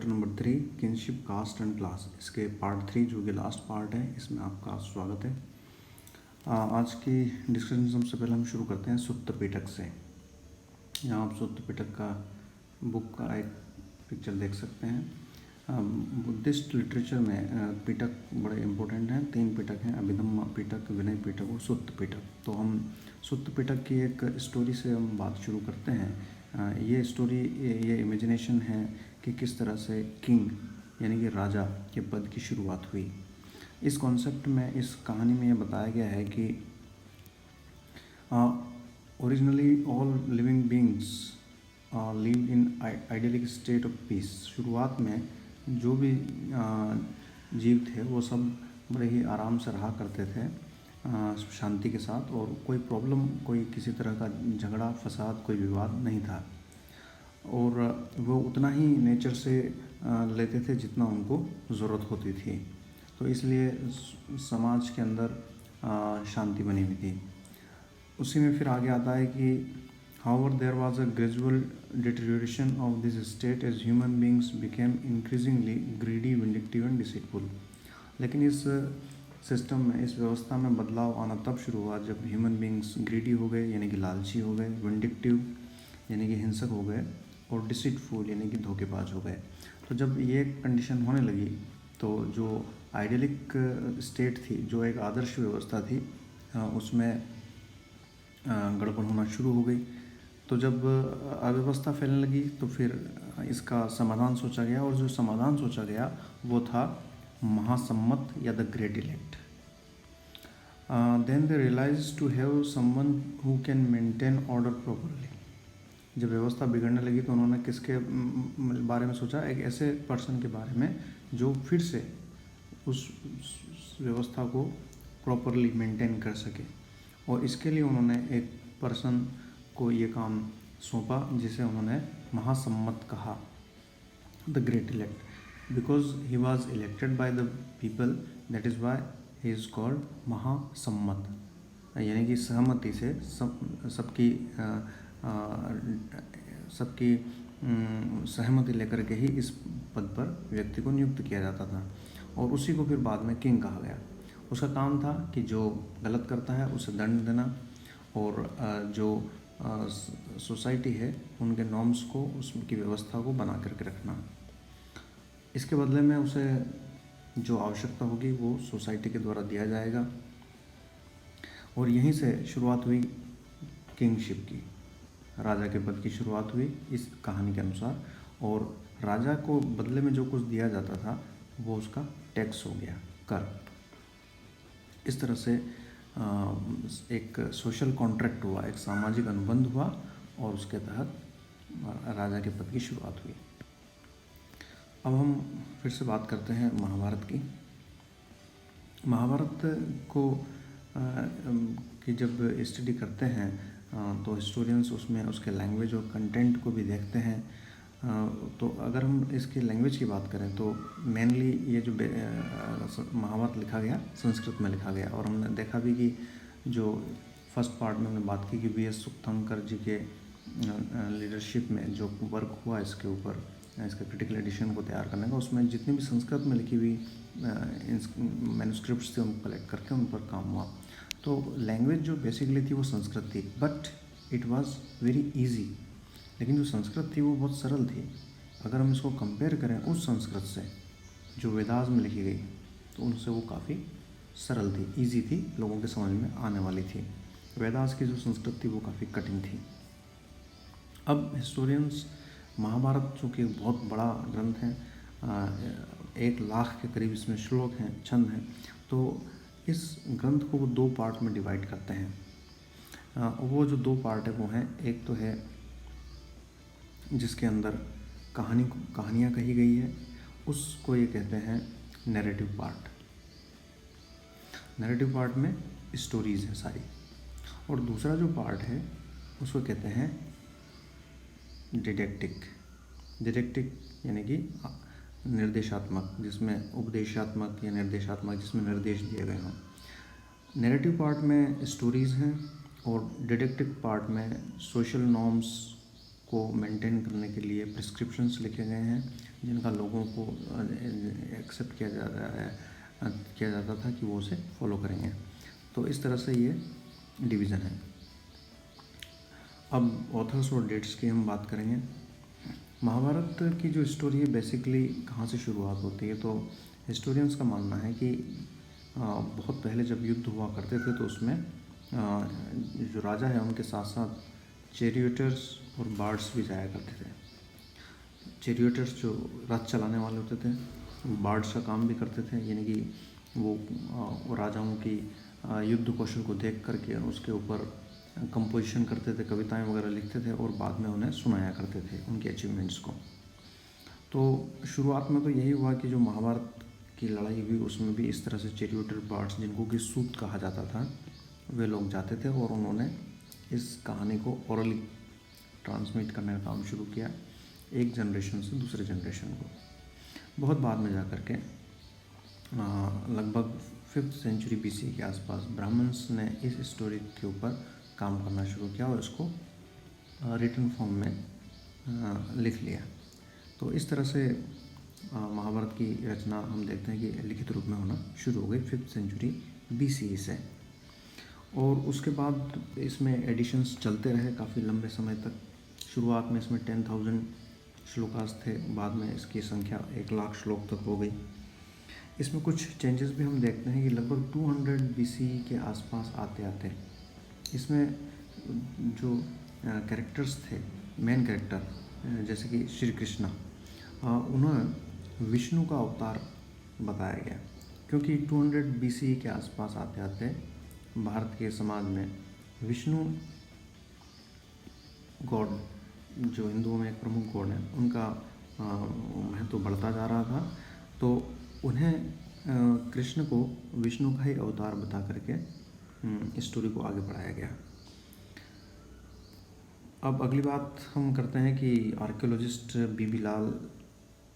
Chapter number 3 kinship caste and class, इसके part 3 जो कि लास्ट पार्ट है, इसमें आपका स्वागत है। आज की डिस्कशन सबसे पहले हम शुरू करते हैं सुत्त पिटक से। यहाँ आप सुत्त पिटक का बुक का एक पिक्चर देख सकते हैं। बुद्धिस्ट लिटरेचर में पिटक बड़े इम्पोर्टेंट हैं। 3 पिटक हैं, अभिधम्म पिटक, विनय पिटक और सुत्त पिटक। तो हम सुत्त पिटक की एक स्टोरी से हम बात शुरू करते हैं। ये स्टोरी, ये इमेजिनेशन है कि किस तरह से किंग यानी कि राजा के पद की शुरुआत हुई। इस कॉन्सेप्ट में, इस कहानी में ये बताया गया है कि originally all living beings live in idyllic state of peace. शुरुआत में जो भी जीव थे वो सब बड़े ही आराम से रहा करते थे, शांति के साथ, और कोई प्रॉब्लम, कोई किसी तरह का झगड़ा फसाद, कोई विवाद नहीं था। और वो उतना ही नेचर से लेते थे जितना उनको ज़रूरत होती थी। तो इसलिए समाज के अंदर शांति बनी हुई थी। उसी में फिर आगे आता है कि however there was a gradual deterioration of this state as human beings became increasingly greedy, vindictive and deceitful। लेकिन इस सिस्टम में, इस व्यवस्था में बदलाव आना तब शुरू हुआ जब ह्यूमन बींग्स ग्रीडी हो गए यानी कि लालची हो गए, विंडिक्टिव यानी कि हिंसक हो गए, और डिसीटफुल यानी कि धोखेबाज हो गए। तो जब ये कंडीशन होने लगी तो जो आइडियलिक स्टेट थी, जो एक आदर्श व्यवस्था थी, उसमें गड़बड़ होना शुरू हो गई। तो जब अव्यवस्था फैलने लगी तो फिर इसका समाधान सोचा गया, और जो समाधान सोचा गया वो था महासम्मत या the great elect. Then they realize to have someone who can maintain order properly. जब व्यवस्था बिगड़ने लगी तो उन्होंने किसके बारे में सोचा? एक ऐसे पर्सन के बारे में जो फिर से उस व्यवस्था को प्रॉपरली मेंटेन कर सके। और इसके लिए उन्होंने एक पर्सन को ये काम सौंपा जिसे उन्होंने महासम्मत कहा, the great elect. Because he was elected by the people, that is why he is called Mahasammata. यानी कि सहमति से सबकी सहमति लेकर के ही इस पद पर व्यक्ति को नियुक्त किया जाता था, और उसी को फिर बाद में किंग कहा गया। उसका काम था कि जो गलत करता है उसे दंड देना, और जो सोसाइटी है उनके नॉर्म्स को, उसकी व्यवस्था को बना करके रखना। इसके बदले में उसे जो आवश्यकता होगी वो सोसाइटी के द्वारा दिया जाएगा। और यहीं से शुरुआत हुई किंगशिप की, राजा के पद की शुरुआत हुई इस कहानी के अनुसार। और राजा को बदले में जो कुछ दिया जाता था वो उसका टैक्स हो गया, कर। इस तरह से एक सोशल कॉन्ट्रैक्ट हुआ, एक सामाजिक अनुबंध हुआ, और उसके तहत राजा के पद की शुरुआत हुई। अब हम फिर से बात करते हैं महाभारत की। महाभारत को की जब स्टडी करते हैं तो हिस्टोरियंस उसमें उसके लैंग्वेज और कंटेंट को भी देखते हैं। तो अगर हम इसकी लैंग्वेज की बात करें तो मेनली ये जो महाभारत लिखा गया संस्कृत में लिखा गया। और हमने देखा भी कि जो फर्स्ट पार्ट में हमने बात की कि वी.एस. सुक्तंकर जी के लीडरशिप में जो वर्क हुआ इसके ऊपर, इसका क्रिटिकल एडिशन को तैयार करने का, उसमें जितनी भी संस्कृत में लिखी हुई मैन्युस्क्रिप्ट्स थे उनको कलेक्ट करके उन पर काम हुआ। तो लैंग्वेज जो बेसिकली थी वो संस्कृत थी, but it was very easy. लेकिन जो संस्कृत थी वो बहुत सरल थी। अगर हम इसको कंपेयर करें उस संस्कृत से जो वेदास में लिखी गई, तो उनसे वो काफ़ी सरल थी, इजी थी, लोगों के समझ में आने वाली थी। वेदास की जो संस्कृत थी वो काफ़ी कठिन थी। अब हिस्टोरियंस महाभारत, चूँकि बहुत बड़ा ग्रंथ है, 1 लाख के करीब इसमें श्लोक हैं, छंद हैं, तो इस ग्रंथ को वो 2 पार्ट में डिवाइड करते हैं। वो जो 2 पार्ट है वो हैं, एक तो है जिसके अंदर कहानियाँ कही गई है, उसको ये कहते हैं नैरेटिव पार्ट। नैरेटिव पार्ट में स्टोरीज़ हैं सारी। और दूसरा जो पार्ट है उसको कहते हैं डिडेक्टिक यानी कि निर्देशात्मक, जिसमें उपदेशात्मक या निर्देशात्मक, जिसमें निर्देश दिए गए हों। नैरेटिव पार्ट में स्टोरीज़ हैं, और डिडेक्टिव पार्ट में सोशल नॉर्म्स को मेंटेन करने के लिए प्रिस्क्रिप्शंस लिखे गए हैं, जिनका लोगों को एक्सेप्ट किया जाता था कि वो उसे फॉलो करेंगे। तो इस तरह से ये डिवीज़न है। अब ऑथर्स और डेट्स की हम बात करेंगे। महाभारत की जो स्टोरी है बेसिकली कहाँ से शुरुआत होती है, तो हिस्टोरियंस का मानना है कि बहुत पहले जब युद्ध हुआ करते थे तो उसमें जो राजा है उनके साथ साथ चैरियटर्स और बार्ड्स भी जाया करते थे। चैरियटर्स जो रथ चलाने वाले होते थे, बार्ड्स का काम भी करते थे, यानी कि वो राजाओं की युद्ध कौशल को देख करके उसके ऊपर कंपोजिशन करते थे, कविताएं वगैरह लिखते थे और बाद में उन्हें सुनाया करते थे उनके अचीवमेंट्स को। तो शुरुआत में तो यही हुआ कि जो महाभारत की लड़ाई हुई उसमें भी इस तरह से चैरियटर बार्ड्स, जिनको कि सूत कहा जाता था, वे लोग जाते थे और उन्होंने इस कहानी को ओरली ट्रांसमिट करने का काम शुरू किया एक जनरेशन से दूसरे जनरेशन को। बहुत बाद में जा कर के लगभग 5th सेंचुरी BC के आसपास ब्राह्मण्स ने इस स्टोरी के ऊपर काम करना शुरू किया और इसको रिटन फॉर्म में लिख लिया। तो इस तरह से महाभारत की रचना हम देखते हैं कि लिखित रूप में होना शुरू हो गई 5th सेंचुरी BC से। और उसके बाद इसमें एडिशंस चलते रहे काफ़ी लंबे समय तक। शुरुआत में इसमें 10,000 श्लोकास थे, बाद में इसकी संख्या 1,00,000 श्लोक तक हो गई। इसमें कुछ चेंजेस भी हम देखते हैं कि लगभग 200 BC के आसपास आते आते इसमें जो कैरेक्टर्स थे, मेन कैरेक्टर जैसे कि श्री कृष्णा, उन्हें विष्णु का अवतार बताया गया, क्योंकि 200 BC के आसपास आते आते भारत के समाज में विष्णु गॉड, जो हिंदुओं में एक प्रमुख गॉड है, उनका महत्व बढ़ता जा रहा था। तो उन्हें कृष्ण को विष्णु का ही अवतार बता करके स्टोरी को आगे बढ़ाया गया। अब अगली बात हम करते हैं कि आर्कियोलॉजिस्ट BB लाल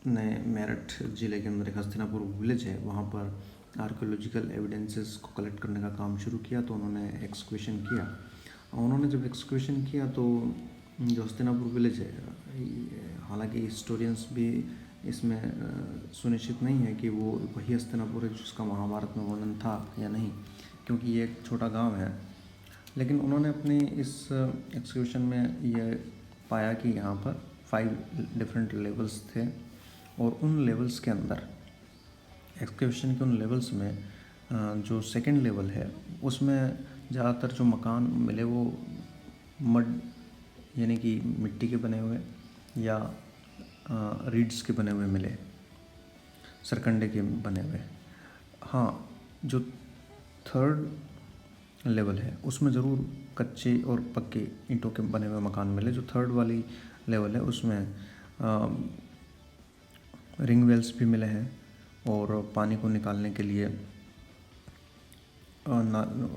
ने मेरठ ज़िले के अंदर एक हस्तिनापुर विलेज है, वहाँ पर आर्कियोलॉजिकल एविडेंसेस को कलेक्ट करने का काम शुरू किया। तो उन्होंने एक्सकवेशन किया। उन्होंने जब एक्सकवेशन किया तो जो हस्तिनापुर विलेज है, हालांकि हिस्टोरियंस भी इसमें सुनिश्चित नहीं है कि वो वही हस्तिनापुर है जिसका महाभारत में वर्णन था या नहीं, क्योंकि ये एक छोटा गांव है। लेकिन उन्होंने अपनी इस एक्सकवेशन में ये पाया कि यहाँ पर 5 डिफरेंट लेवल्स थे और उन लेवल्स के अंदर एक्सकवेशन के उन लेवल्स में जो सेकंड लेवल है उसमें ज़्यादातर जो मकान मिले वो मड यानी कि मिट्टी के बने हुए या रीड्स के बने हुए मिले, सरकंडे के बने हुए। हाँ, जो थर्ड लेवल है उसमें ज़रूर कच्चे और पक्के ईंटों के बने हुए मकान मिले। जो थर्ड वाली लेवल है उसमें रिंग वेल्स भी मिले हैं और पानी को निकालने के लिए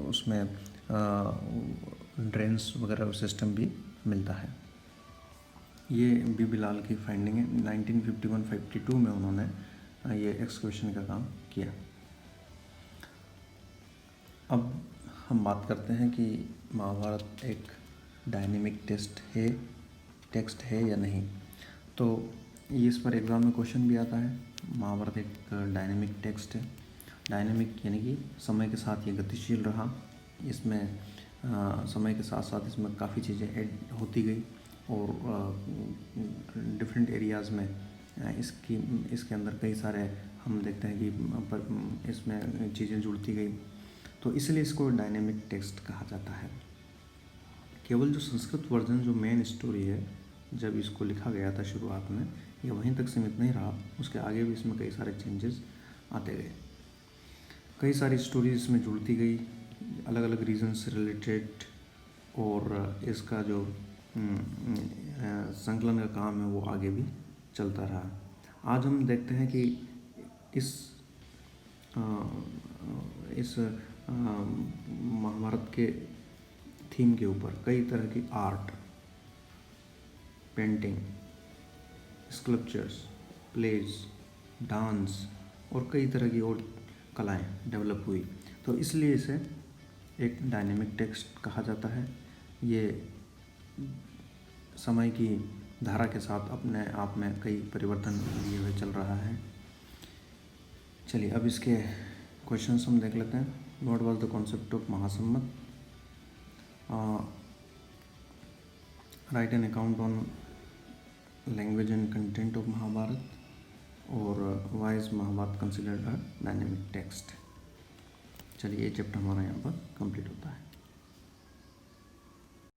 उसमें ड्रेन्स वगैरह सिस्टम भी मिलता है। ये BB लाल की फाइंडिंग है। 1951-52 में उन्होंने ये एक्सकवेशन का काम किया। अब हम बात करते हैं कि महाभारत एक डायनेमिक टेक्स्ट है या नहीं। तो ये इस पर एग्ज़ाम में क्वेश्चन भी आता है। महाभारत एक डायनेमिक टेक्स्ट है। डायनेमिक यानी कि समय के साथ ये गतिशील रहा। इसमें समय के साथ साथ इसमें काफ़ी चीज़ें ऐड होती गई और डिफरेंट एरियाज़ में इसके अंदर कई सारे हम देखते हैं कि इसमें चीज़ें जुड़ती गई। तो इसलिए इसको डायनेमिक टेक्स्ट कहा जाता है। केवल जो संस्कृत वर्जन, जो मेन स्टोरी है, जब इसको लिखा गया था शुरुआत में, ये वहीं तक सीमित नहीं रहा, उसके आगे भी इसमें कई सारे चेंजेस आते गए। कई सारी स्टोरीज इसमें जुड़ती गई अलग अलग रीजन से रिलेटेड, और इसका जो संकलन का काम है वो आगे भी चलता रहा। आज हम देखते हैं कि इस महाभारत के थीम के ऊपर कई तरह की art, painting, sculptures, plays, dance और कई तरह की और कलाएं डेवलप हुई। तो इसलिए इसे एक डायनेमिक टेक्स्ट कहा जाता है। ये समय की धारा के साथ अपने आप में कई परिवर्तन लिए हुए चल रहा है। चलिए अब इसके क्वेश्चंस हम देख लेते हैं। What was the concept of Mahasammata? Write an account on language and content of Mahabharata, और why is Mahabharata considered a dynamic text. चलिए ये चैप्टर हमारा यहाँ पर कंप्लीट होता है।